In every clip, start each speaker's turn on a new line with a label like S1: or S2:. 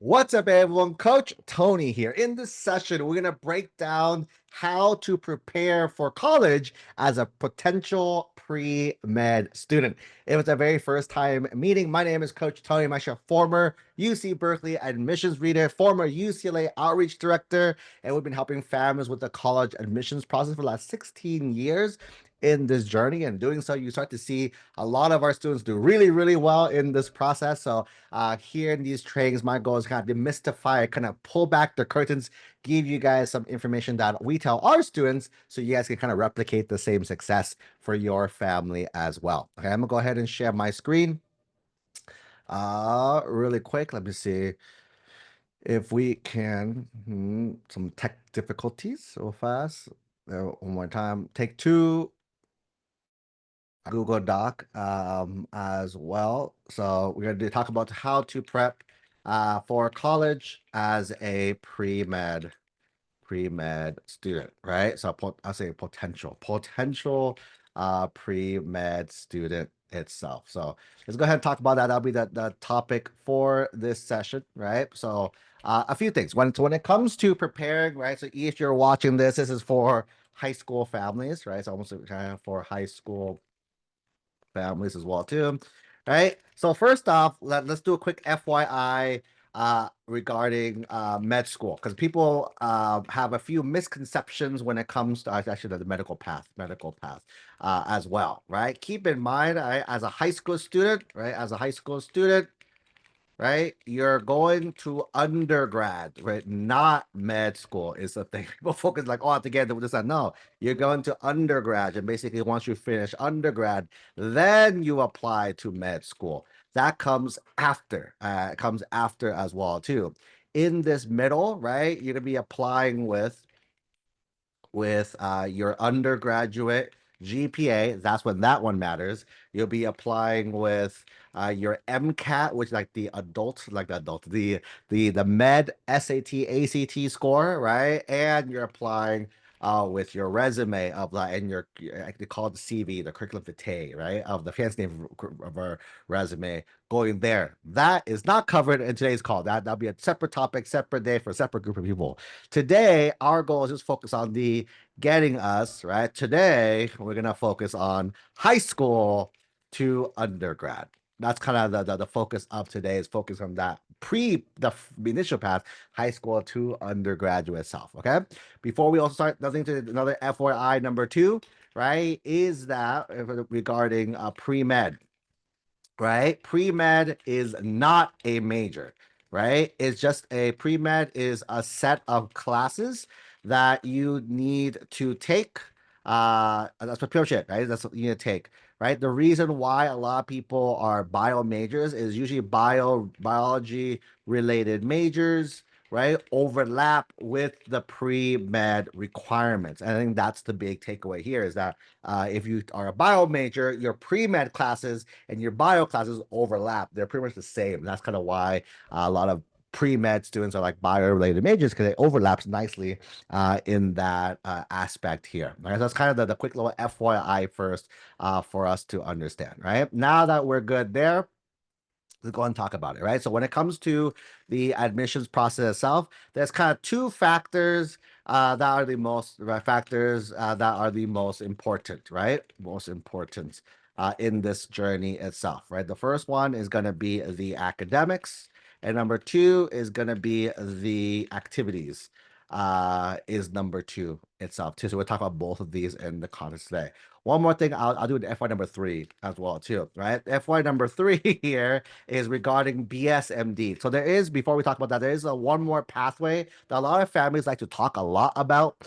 S1: What's up, everyone? Coach Tony here. In this session, we're going to break down how to prepare for college as a potential pre-med student. If it's a very first time meeting, my name is Coach Tony. I'm actually a former UC Berkeley admissions reader, former UCLA outreach director, and we've been helping families with the college admissions process for the last 16 years. In this journey and doing so, you start to see a lot of our students do really well in this process. So here in these trainings, my goal is kind of demystify, kind of pull back the curtains, give you guys some information that we tell our students so you guys can kind of replicate the same success for your family as well. Okay, I'm gonna go ahead and share my screen really quick. Let me see if we can, some tech difficulties so fast. One more time, take two. Google Doc as well. So we're going to talk about how to prep for college as a pre-med student, right? So I'll say potential pre-med student itself. So let's go ahead and talk about that. That'll be the topic for this session, right? So a few things. When it comes to preparing, right? So if you're watching this is for high school families, right? So almost for high school families as well too, right? So first off, let's do a quick FYI regarding med school, because people have a few misconceptions when it comes to actually the medical path as well, right? Keep in mind, as a high school student, right? As a high school student, right? You're going to undergrad, right? Not med school is the thing. People focus like, oh, I have to get into this. No, you're going to undergrad. And basically, once you finish undergrad, then you apply to med school. That comes after. It comes after as well, too. In this middle, right? You're going to be applying with your undergraduate GPA. That's when that one matters. You'll be applying with your MCAT, which is like the med SAT ACT score, right? And you're applying with your resume of like, and your actually called the CV, the curriculum vitae, right? Of the fancy name of our resume going there. That is not covered in today's call. That'll be a separate topic, separate day for a separate group of people. Today, our goal is just focus on the getting us, right? Today, we're going to focus on high school to undergrad. That's kind of the focus of today is focus on that the initial path, high school to undergraduate self. Okay. Before we also start nothing to another FYI number 2, right? Is that regarding pre-med, right? Pre-med is not a major, right? It's just a pre-med is a set of classes that you need to take. That's pretty much it, right? That's what you need to take, right? The reason why a lot of people are bio majors is usually biology related majors, right? Overlap with the pre-med requirements. And I think that's the big takeaway here is that if you are a bio major, your pre-med classes and your bio classes overlap. They're pretty much the same. That's kind of why a lot of pre-med students are like bio-related majors because it overlaps nicely in that aspect here. Right? So that's kind of the quick little FYI first for us to understand, right? Now that we're good there, let's go and talk about it, right? So when it comes to the admissions process itself, there's kind of two factors that are the most important, right? Most important in this journey itself, right? The first one is going to be the academics, and number 2 is going to be the activities. Is number 2 itself too. So we'll talk about both of these in the context today. One more thing, I'll do the FY number 3 as well too, right? FY number 3 here is regarding BSMD. So there is, before we talk about that, there is one more pathway that a lot of families like to talk a lot about,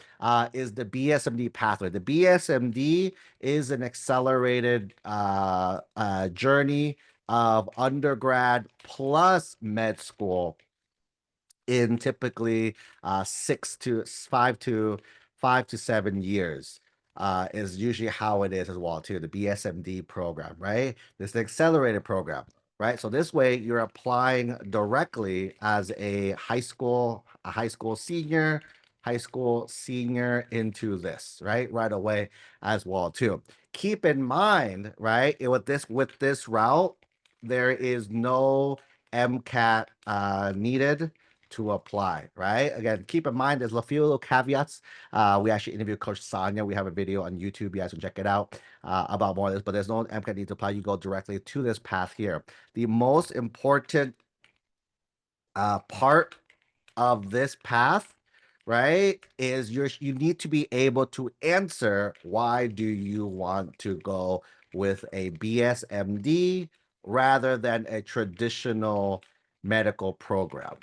S1: is the BSMD pathway. The BSMD is an accelerated journey of undergrad plus med school in typically 5 to 7 years is usually how it is as well too, the BSMD program, right? This is an accelerated program, right? So this way you're applying directly as a high school senior into this, right away as well too. Keep in mind, right, with this route, there is no MCAT needed to apply, right? Again, keep in mind there's a few little caveats. We actually interviewed Coach Sonia. We have a video on YouTube. You guys can check it out about more of this, but there's no MCAT need to apply. You go directly to this path here. The most important part of this path, right, is you need to be able to answer why do you want to go with a BSMD rather than a traditional medical program,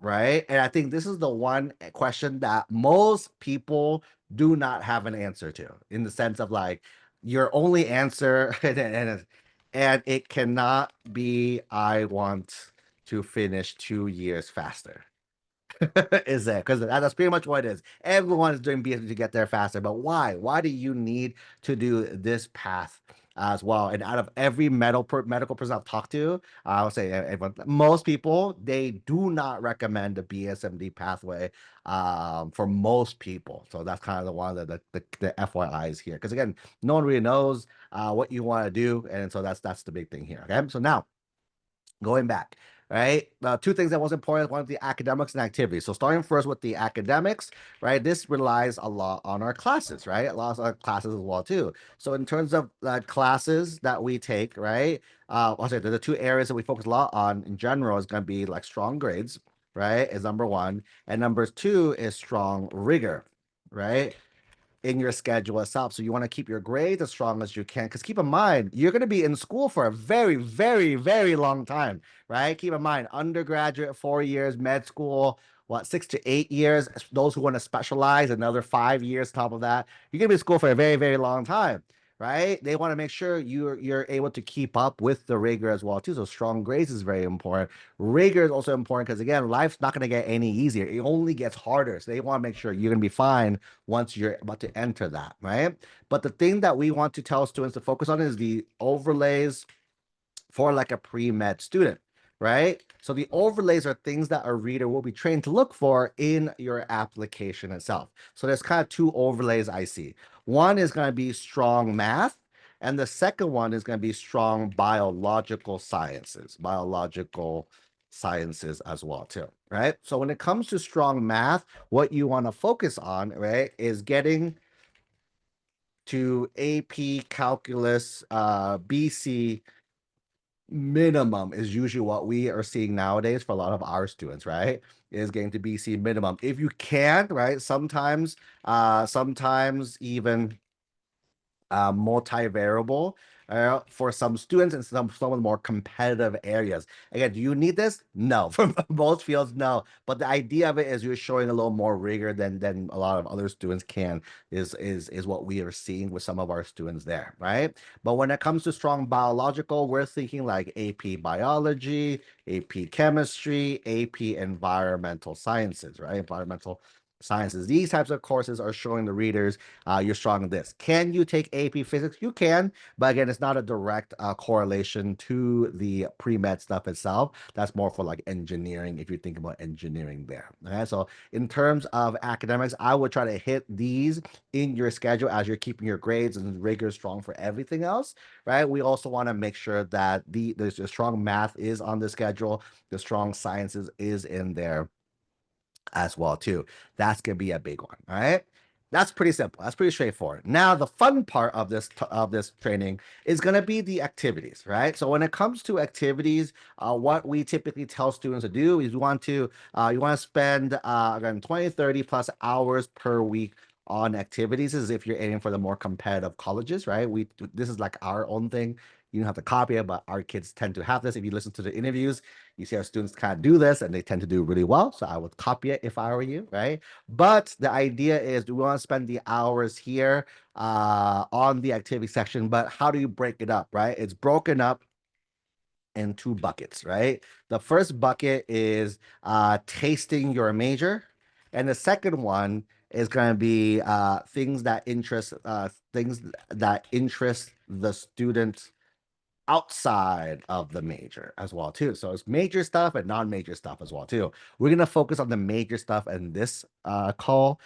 S1: right? And I think this is the one question that most people do not have an answer to, in the sense of like your only answer and it cannot be I want to finish 2 years faster. Is it? Because that's pretty much what it is. Everyone is doing BSD to get there faster, but why? Why do you need to do this path as well? And out of every medical person I've talked to, I would say everyone, most people, they do not recommend the BSMD pathway for most people. So that's kind of the one that the FYIs here. Because again, no one really knows what you want to do, and so that's the big thing here. Okay, so now going back, right? Two things that was important: one of the academics and activities. So starting first with the academics, right? This relies a lot on our classes, right? A lot of our classes as well too. So in terms of classes that we take, right? I'll say the two areas that we focus a lot on in general is going to be like strong grades, right? Is number one, and number two is strong rigor, right? In your schedule itself. So you want to keep your grades as strong as you can. Because keep in mind, you're going to be in school for a very, very, very long time, right? Keep in mind, undergraduate, 4 years, med school, what, 6 to 8 years. Those who want to specialize, another 5 years top of that. You're going to be in school for a very, very long time, right? They want to make sure you're able to keep up with the rigor as well too. So strong grades is very important. Rigor is also important because again, life's not going to get any easier. It only gets harder. So they want to make sure you're going to be fine once you're about to enter that, right? But the thing that we want to tell students to focus on is the overlays for like a pre-med student, right? So the overlays are things that a reader will be trained to look for in your application itself. So there's kind of two overlays I see. One is going to be strong math, and the second one is going to be strong biological sciences as well too, right? So when it comes to strong math, what you want to focus on, right, is getting to AP calculus, BC minimum is usually what we are seeing nowadays for a lot of our students, right? Is getting to BC minimum. If you can, right? Sometimes even multivariable for some students and some of the more competitive areas. Again, do you need this? No. For most fields, no. But the idea of it is you're showing a little more rigor than a lot of other students can, is what we are seeing with some of our students there, right? But when it comes to strong biological, we're thinking like AP biology, AP chemistry, AP environmental sciences, right? Environmental sciences. These types of courses are showing the readers you're strong in this. Can you take AP physics? You can, but again, it's not a direct correlation to the pre-med stuff itself. That's more for like engineering, if you think about engineering there. Okay, so in terms of academics, I would try to hit these in your schedule as you're keeping your grades and rigor strong for everything else, right? We also want to make sure that there's a strong math is on the schedule, the strong sciences is in there as well too. That's gonna be a big one. All right. That's pretty simple. That's pretty straightforward. Now, the fun part of this training is going to be the activities, right? So when it comes to activities, what we typically tell students to do is you want to spend again 20, 30 plus hours per week on activities, as if you're aiming for the more competitive colleges, right? This is like our own thing. You don't have to copy it, but our kids tend to have this. If you listen to the interviews, you see our students kind of do this and they tend to do really well. So I would copy it if I were you, right? But the idea is, do we want to spend the hours here on the activity section, but how do you break it up, right? It's broken up in two buckets, right? The first bucket is tasting your major, and the second one is going to be things that interest the student outside of the major as well too. So it's major stuff and non-major stuff as well too. We're gonna focus on the major stuff in this call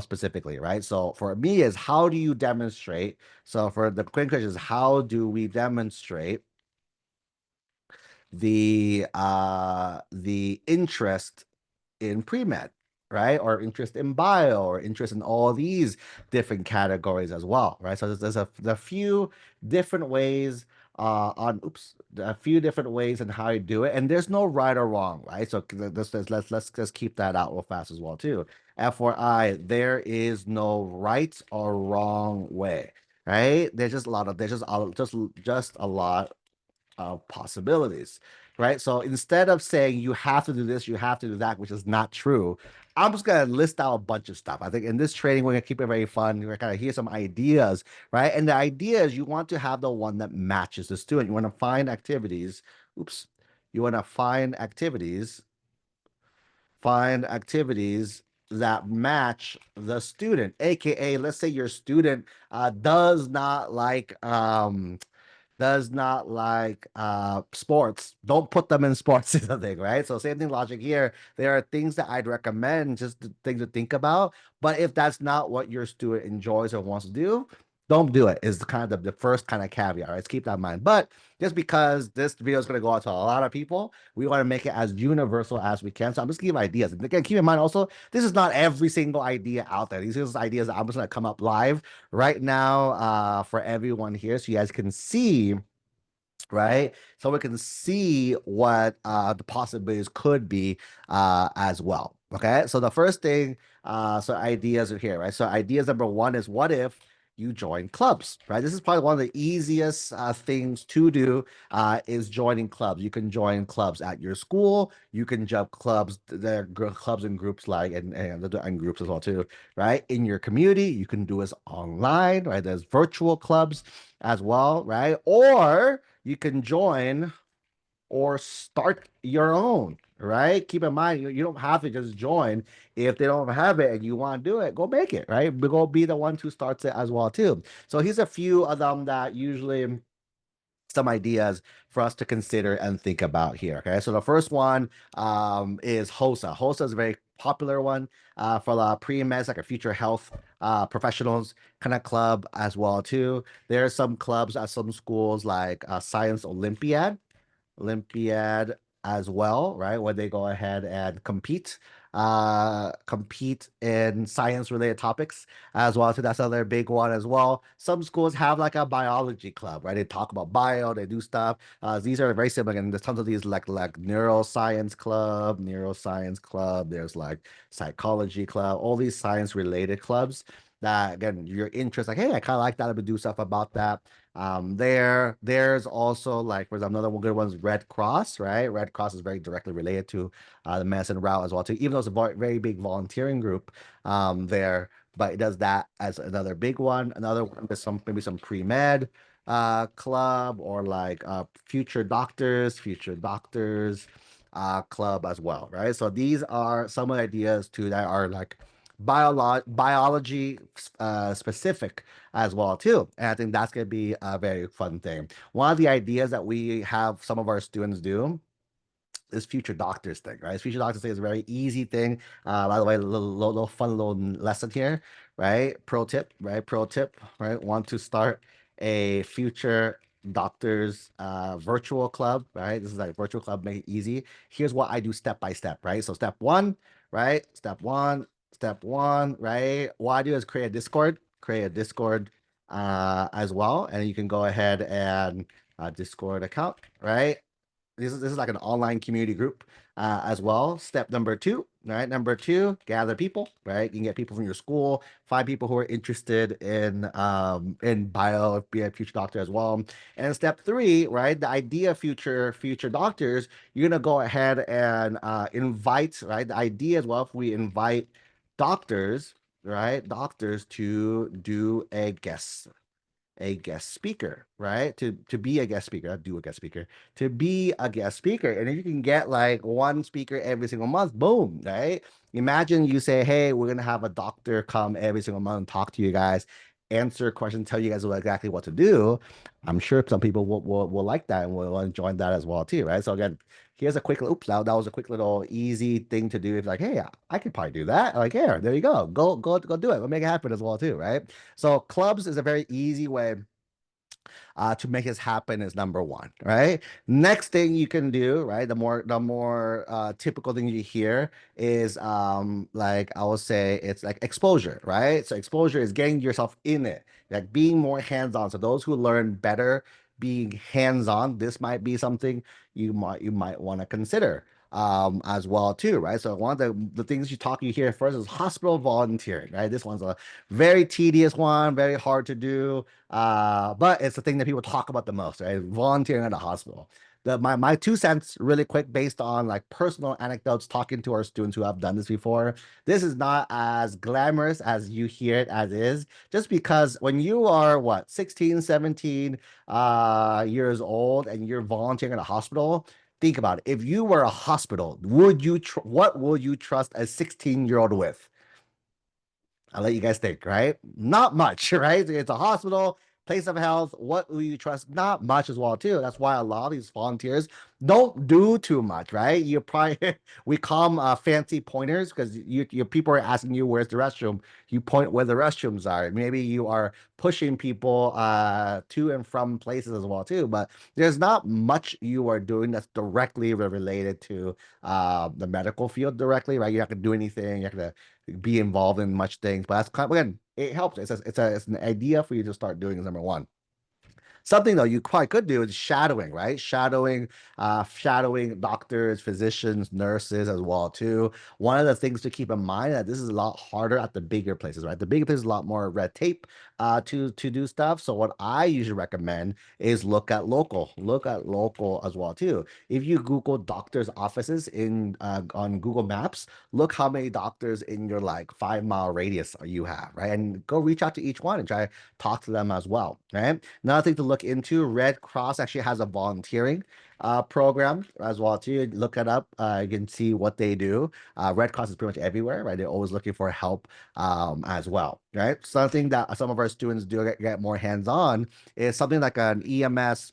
S1: specifically, right? So for me is, how do you demonstrate? So for the quick question is, how do we demonstrate the interest in pre-med, right? Or interest in bio, or interest in all these different categories as well, right? So there's a few different ways a few different ways in how you do it, and there's no right or wrong, right? So let's just keep that out real fast as well too. FYI, there is no right or wrong way, right? There's just a lot of possibilities, right? So instead of saying you have to do this, you have to do that, which is not true, I'm just gonna list out a bunch of stuff. I think in this training, we're gonna keep it very fun. We're gonna hear some ideas, right? And the idea is you want to have the one that matches the student. You want to find activities. Oops. You want to find activities that match the student, aka let's say your student does not like sports. Don't put them in sports is the thing, right? So same thing logic here. There are things that I'd recommend, just things to think about. But if that's not what your student enjoys or wants to do, don't do it, is kind of the first kind of caveat, right? Let's keep that in mind. But just because this video is going to go out to a lot of people, we want to make it as universal as we can. So I'm just giving ideas. And again, keep in mind also, this is not every single idea out there. These are just ideas that I'm just going to come up live right now for everyone here, so you guys can see, right? So we can see what the possibilities could be as well. Okay, so the first thing, so ideas are here, right? So ideas number one is, what if you join clubs, right? This is probably one of the easiest things to do, is joining clubs. You can join clubs at your school. You can jump clubs. There are clubs and groups and groups as well too, right? In your community, you can do this online, right? There's virtual clubs as well, right? Or you can join or start your own, right? Keep in mind, you don't have to just join. If they don't have it and you want to do it, go make it, right? But go be the one who starts it as well too. So here's a few of them that usually some ideas for us to consider and think about here. Okay, so the first one is HOSA. HOSA is a very popular one for the pre-meds, like a future health professionals kind of club as well too. There are some clubs at some schools like Science Olympiad as well, right? Where they go ahead and compete in science related topics as well. So that's another big one as well. Some schools have like a biology club, right? They talk about bio, they do stuff. These are very similar, and there's tons of these like neuroscience club. There's like psychology club, all these science related clubs that again your interest, like, hey, I kind of like that, I would do stuff about that. There's also like, for example, another good one is Red Cross, right? Red Cross is very directly related to the medicine route as well too, even though it's a very big volunteering group there, but it does that as another big one. Another one is maybe some pre-med club, or like future doctors club as well, right? So these are some of the ideas too that are like biology specific as well too. And I think that's going to be a very fun thing. One of the ideas that we have some of our students do is future doctors thing, right? Future doctors thing is a very easy thing. By the way, little fun little lesson here, right? Pro tip, right? Pro tip, right? Want to start a future doctors virtual club, right? This is like virtual club, make it easy. Here's what I do step by step, right? So step one, right? Step one, right? What I do is create a Discord as well, and you can go ahead and Discord account, right? This is like an online community group as well. Step number two, right? Number two, gather people, right? You can get people from your school, find people who are interested in bio, be a future doctor as well. And step three, right? The idea of future doctors, you're gonna go ahead and invite, right? The idea as well, if we invite doctors, right? Doctors to do a guest speaker, right? To be a guest speaker, not do a guest speaker, to be a guest speaker. And if you can get like one speaker every single month, boom, right? Imagine you say, hey, we're gonna have a doctor come every single month and talk to you guys, answer questions, tell you guys exactly what to do. I'm sure some people will like that and will enjoy that as well too, right? So again, here's a quick, oops, that was a quick little easy thing to do. If like, hey, I could probably do that. Like, here, there you go do it. We'll make it happen as well too, right? So clubs is a very easy way to make this happen is number one, right? Next thing you can do, right? The more typical thing you hear is like I will say it's like exposure, right? So exposure is getting yourself in it, like being more hands-on. So those who learn better being hands-on, this might be something you might want to consider as well too, right? So one of the things you hear first is hospital volunteering, right? This one's a very tedious one, very hard to do, but it's the thing that people talk about the most, right? Volunteering at a hospital. My 2 cents really quick based on like personal anecdotes talking to our students who have done this before. This is not as glamorous as you hear it as is, just because when you are what 16, 17 years old and you're volunteering at a hospital, think about it. If you were a hospital, what would you trust a 16-year-old with? I'll let you guys think, right? Not much, right? It's a hospital, place of health. What will you trust? Not much as well, too. That's why a lot of these volunteers don't do too much, right? You probably we call them fancy pointers because your people are asking you where's the restroom. You point where the restrooms are. Maybe you are pushing people to and from places as well, too. But there's not much you are doing that's directly related to the medical field directly, right? You're not gonna do anything. You're not gonna be involved in much things. But that's kind of, again, it helps. It's an idea for you to start doing is number one. Something though you quite could do is shadowing, right? Shadowing doctors, physicians, nurses as well too. One of the things to keep in mind that this is a lot harder at the bigger places, right? The bigger places a lot more red tape to do stuff. So what I usually recommend is look at local as well too. If you Google doctors' offices in on Google Maps, look how many doctors in your like 5 mile radius you have, right? And go reach out to each one and try to talk to them as well, right? Another thing to look into, Red Cross actually has a volunteering program as well too. Look it up. You can see what they do. Red Cross is pretty much everywhere, right? They're always looking for help as well, right? Something that some of our students do get more hands-on is something like an EMS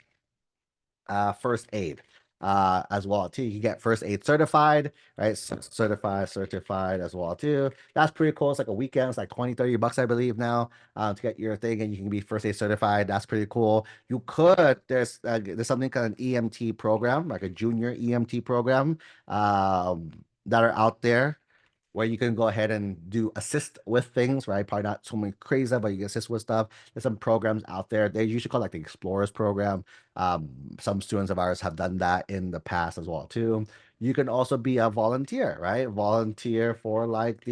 S1: first aid as well too. You can get first aid certified, right? Certified as well too. That's pretty cool. It's like a weekend. It's like 20, $30 I believe now to get your thing, and you can be first aid certified. That's pretty cool. You could there's something called an EMT program, like a junior EMT program that are out there where you can go ahead and do assist with things, right? Probably not so many crazy, but you can assist with stuff. There's some programs out there. They usually call like the Explorers program. Some students of ours have done that in the past as well too. You can also be a volunteer, right? Volunteer for like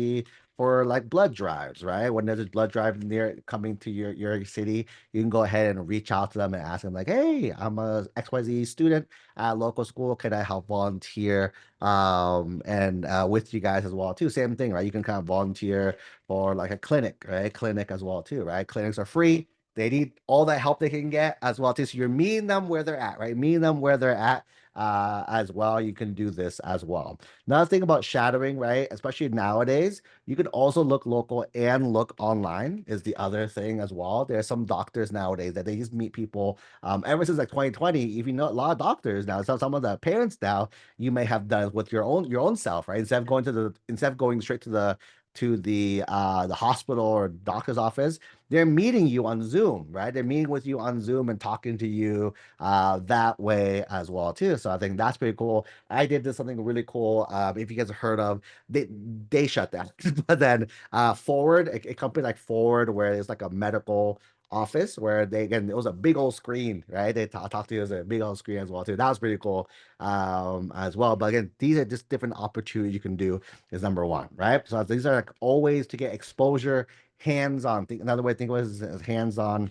S1: blood drives, right? When there's a blood drive near coming to your city, you can go ahead and reach out to them and ask them like, "Hey, I'm a XYZ student at local school. Can I help volunteer and with you guys as well too? Same thing, right? You can kind of volunteer for like a clinic, right? Clinic as well too, right? Clinics are free. They need all that help they can get as well too. So you're meeting them where they're at, right? Meeting them where they're at as well. You can do this as well. Another thing about shadowing, right? Especially nowadays, you can also look local and look online is the other thing as well. There are some doctors nowadays that they just meet people ever since like 2020. If you know a lot of doctors now, some of the parents now you may have done with your own self, right? Instead of going straight to the hospital or doctor's office, they're meeting you on Zoom, right? They're meeting with you on Zoom and talking to you that way as well too. So I think that's pretty cool. I did this something really cool. If you guys have heard of, they shut down, but then Forward, a company like Forward, where it's like a medical office where they again it was a big old screen, right? They talk to you as a big old screen as well too. That was pretty cool as well. But again, these are just different opportunities you can do is number one, right? So these are like always to get exposure, hands-on. Another way to think of it is hands-on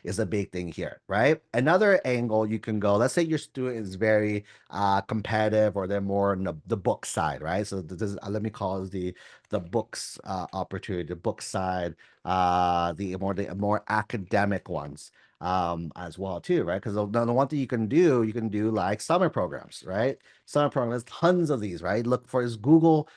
S1: is a big thing here, right? Another angle you can go, let's say your student is very competitive or they're more on the book side, right? So this is, let me call it the books opportunity, the book side, the more academic ones as well too, right? Because the one thing you can do like summer programs, right? Summer programs, there's tons of these, right? Look for his Google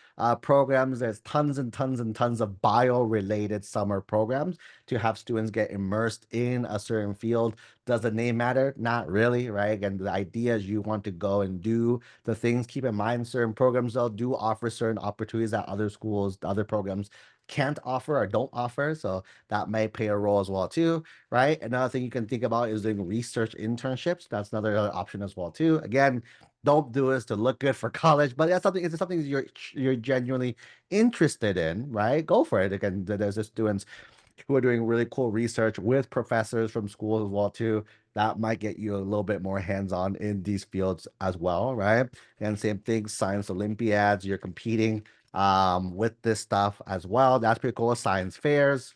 S1: programs. There's tons and tons and tons of bio-related summer programs to have students get immersed in a certain field. Does the name matter? Not really, right? Again, the idea is you want to go and do the things. Keep in mind, certain programs they'll do offer certain opportunities that other schools, other programs can't offer or don't offer. So that may play a role as well too, right? Another thing you can think about is doing research internships. That's another option as well too. Again, don't do this to look good for college, but that's something. It's something you're genuinely interested in, right? Go for it. Again, there's just students who are doing really cool research with professors from schools as well too. That might get you a little bit more hands-on in these fields as well, right? And same thing, science Olympiads, you're competing with this stuff as well. That's pretty cool. Science fairs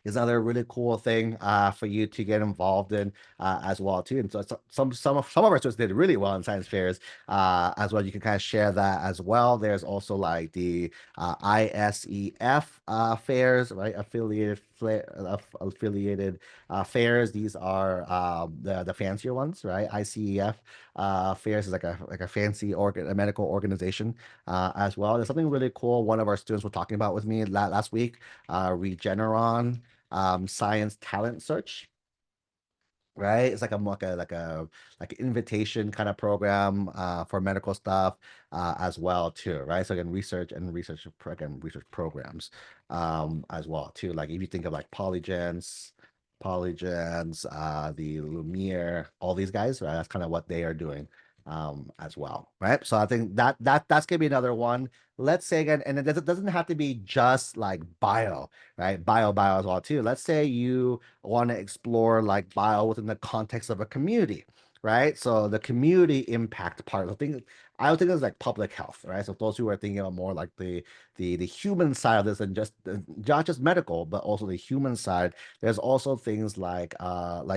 S1: is another really cool thing for you to get involved in as well too. And so some of our students did really well in science fairs as well. You can kind of share that as well. There's also like the ISEF fairs, right? Affiliated fairs. These are the fancier ones, right? ICEF fairs is like a fancy a medical organization as well. There's something really cool. One of our students was talking about with me last week, Regeneron science talent search, right? It's like like an invitation kind of program for medical stuff as well too, right? So again, research programs as well too. Like if you think of like Polygens, the Lumiere, all these guys, right? That's kind of what they are doing as well, right? So I think that's gonna be another one. Let's say again, and it doesn't have to be just like bio, right? Bio as well too. Let's say you want to explore like bio within the context of a community, right? So the community impact part of the thing, I would think it's like public health, right? So those who are thinking of more like the human side of this and just not just medical, but also the human side. There's also things like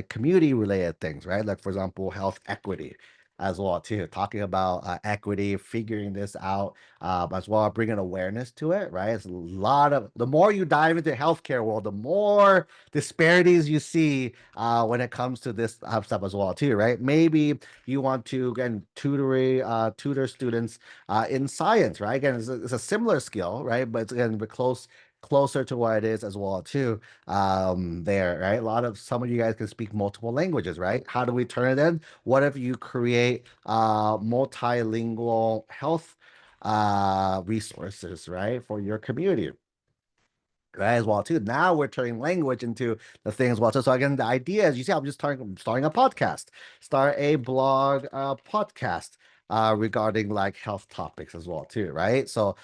S1: community related things, right? Like for example, health equity as well too, talking about equity, figuring this out as well, bringing awareness to it, right? It's a lot of, the more you dive into the healthcare world, the more disparities you see when it comes to this stuff as well too, right? Maybe you want to, again, tutor students in science, right? Again, it's a similar skill, right? But it's again, closer to what it is as well too there, right? Some of you guys can speak multiple languages, right? How do we turn it in? What if you create multilingual health resources, right, for your community? Right, as well too. Now we're turning language into the thing as well. So again, the idea is, you see, I'm just starting a podcast, start a blog podcast regarding like health topics as well too, right? So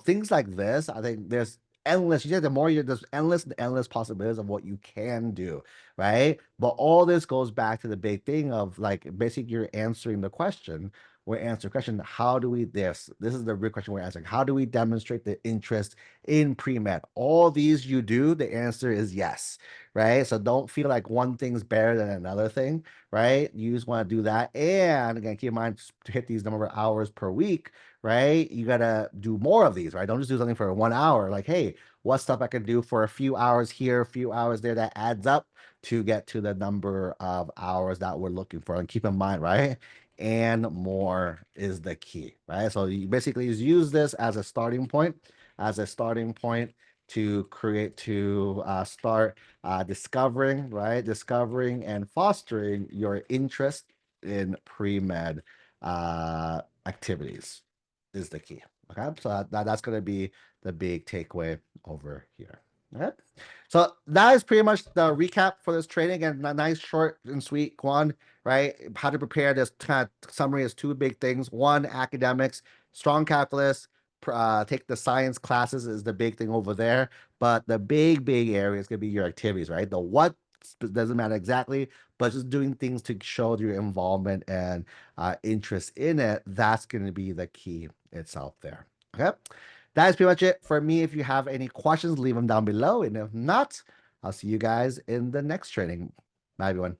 S1: things like this, I think there's endless. You said there's endless possibilities of what you can do, right? But all this goes back to the big thing of like basically you're answering the question. We're answering the question, how do we this is the real question we're answering. How do we demonstrate the interest in pre-med? All these you do, the answer is yes, right? So don't feel like one thing's better than another thing, right? You just want to do that. And again, keep in mind to hit these number of hours per week, right? You gotta do more of these, right? Don't just do something for 1 hour. Like, hey, what stuff I can do for a few hours here, a few hours there, that adds up to get to the number of hours that we're looking for. And keep in mind, right? And more is the key, right? So you basically just use this as a starting point to start discovering, right? Discovering and fostering your interest in pre-med activities is the key. Okay, so that's going to be the big takeaway over here. All right. So that is pretty much the recap for this training. And a nice, short and sweet one, right? How to prepare. This kind of summary is two big things. One, academics, strong calculus, take the science classes is the big thing over there. But the big area is going to be your activities, right? The what doesn't matter exactly, but just doing things to show your involvement and interest in it. That's going to be the key itself there. Okay. That is pretty much it for me. If you have any questions, leave them down below. And if not, I'll see you guys in the next training. Bye, everyone.